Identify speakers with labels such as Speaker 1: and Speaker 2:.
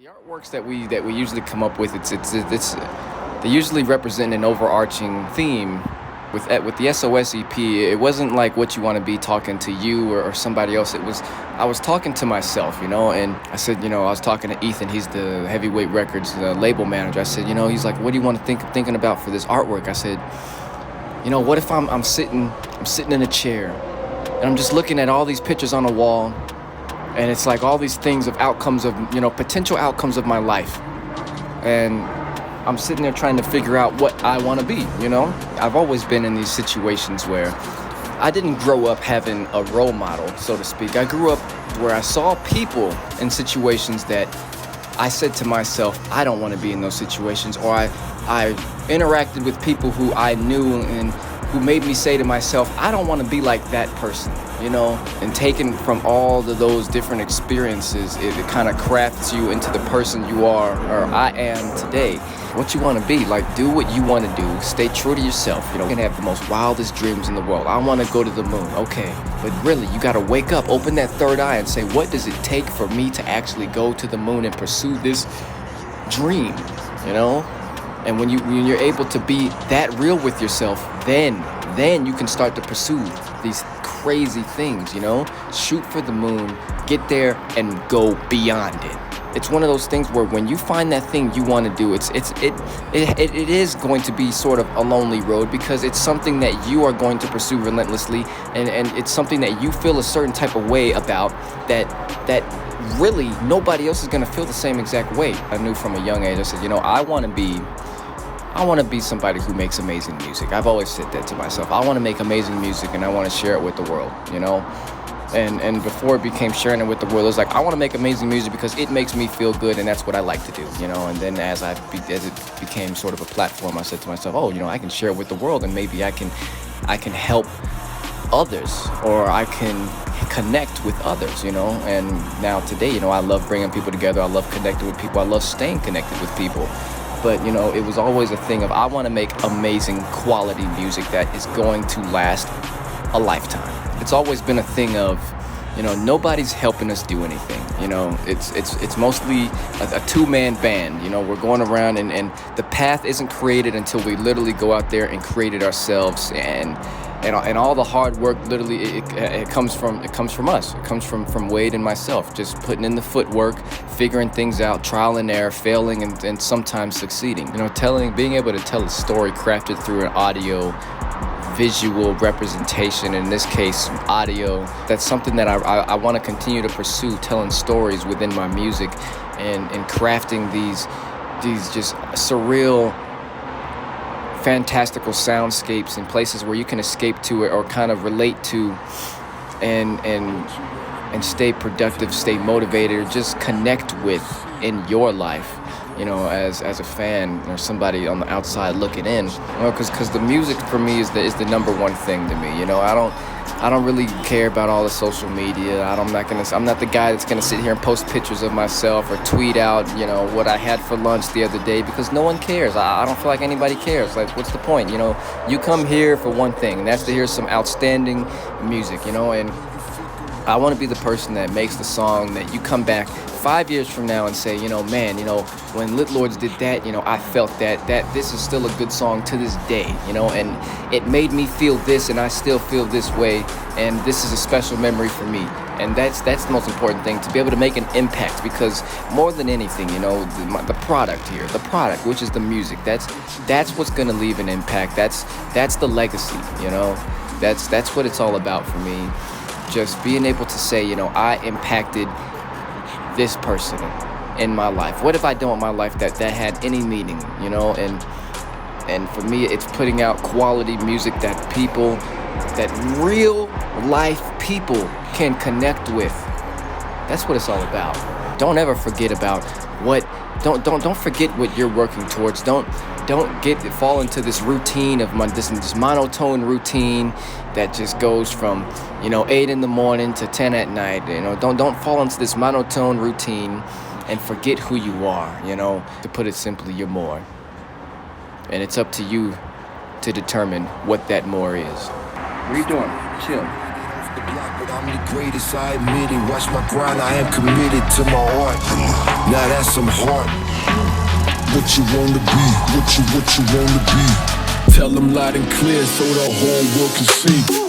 Speaker 1: artworks that we usually come up with, it's they usually represent an overarching theme. With the SOS EP, it wasn't like what you want to be talking to you or somebody else. I was talking to myself, and I said, I was talking to Ethan. He's the Heavyweight Records label manager. I said, he's like, what do you want to thinking about for this artwork? I said, what if I'm sitting in a chair and I'm just looking at all these pictures on a wall, and it's like all these things of outcomes of potential outcomes of my life, and I'm sitting there trying to figure out what I want to be, I've always been in these situations where I didn't grow up having a role model, so to speak. I grew up where I saw people in situations that I said to myself, I don't want to be in those situations, or I interacted with people who I knew and who made me say to myself, I don't want to be like that person, and taken from all of those different experiences, it kind of crafts you into the person you are, or I am today. What you want to be, like, do what you want to do, stay true to yourself. You can have the most wildest dreams in the world. I want to go to the moon, okay, but really, you got to wake up, open that third eye and say, what does it take for me to actually go to the moon and pursue this dream, And when you're able to be that real with yourself, then you can start to pursue these crazy things, Shoot for the moon, get there, and go beyond it. It's one of those things where when you find that thing you want to do, it is going to be sort of a lonely road, because it's something that you are going to pursue relentlessly, and it's something that you feel a certain type of way about that really nobody else is going to feel the same exact way. I knew from a young age, I said, I want to be somebody who makes amazing music. I've always said that to myself. I want to make amazing music, and I want to share it with the world, And before it became sharing it with the world, it was like, I want to make amazing music because it makes me feel good, and that's what I like to do, And then as it became sort of a platform, I said to myself, I can share it with the world, and maybe I can help others, or I can connect with others, And now today, I love bringing people together. I love connecting with people. I love staying connected with people. But, it was always a thing of, I want to make amazing quality music that is going to last a lifetime. It's always been a thing of, nobody's helping us do anything. It's mostly a two-man band. We're going around, and the path isn't created until we literally go out there and create it ourselves. And all the hard work, literally, it comes from us. It comes from Wade and myself, just putting in the footwork, figuring things out, trial and error, failing and sometimes succeeding. Being able to tell a story crafted through an audio visual representation, in this case audio, that's something that I want to continue to pursue, telling stories within my music and crafting these just surreal, fantastical soundscapes in places where you can escape to it or kind of relate to and stay productive, stay motivated, or just connect with in your life, as a fan or somebody on the outside looking in, because the music for me is the number one thing to me. I don't really care about all the social media. I'm not the guy that's gonna sit here and post pictures of myself or tweet out, what I had for lunch the other day, because no one cares. I don't feel like anybody cares. Like, what's the point? You come here for one thing, and that's to hear some outstanding music, and I want to be the person that makes the song that you come back 5 years from now and say, man, when Lit Lords did that, I felt that this is still a good song to this day, and it made me feel this, and I still feel this way, and this is a special memory for me. And that's the most important thing, to be able to make an impact, because more than anything, the product here, which is the music, that's what's going to leave an impact. That's the legacy, that's what it's all about for me. Just being able to say, I impacted this person in my life. What have I done with my life that had any meaning, And for me, it's putting out quality music that real life people can connect with. That's what it's all about. Don't ever forget about don't forget what you're working towards. Don't fall into this routine of this monotone routine that just goes from 8 in the morning to 10 at night. Don't fall into this monotone routine and forget who you are. To put it simply, you're more, and it's up to you to determine what that more is. What are you doing? Chill.
Speaker 2: But I'm the greatest, I admit it. Watch my grind, I am committed to my art. Now that's some heart. What you wanna be, what you wanna be. Tell them loud and clear so the whole world can see.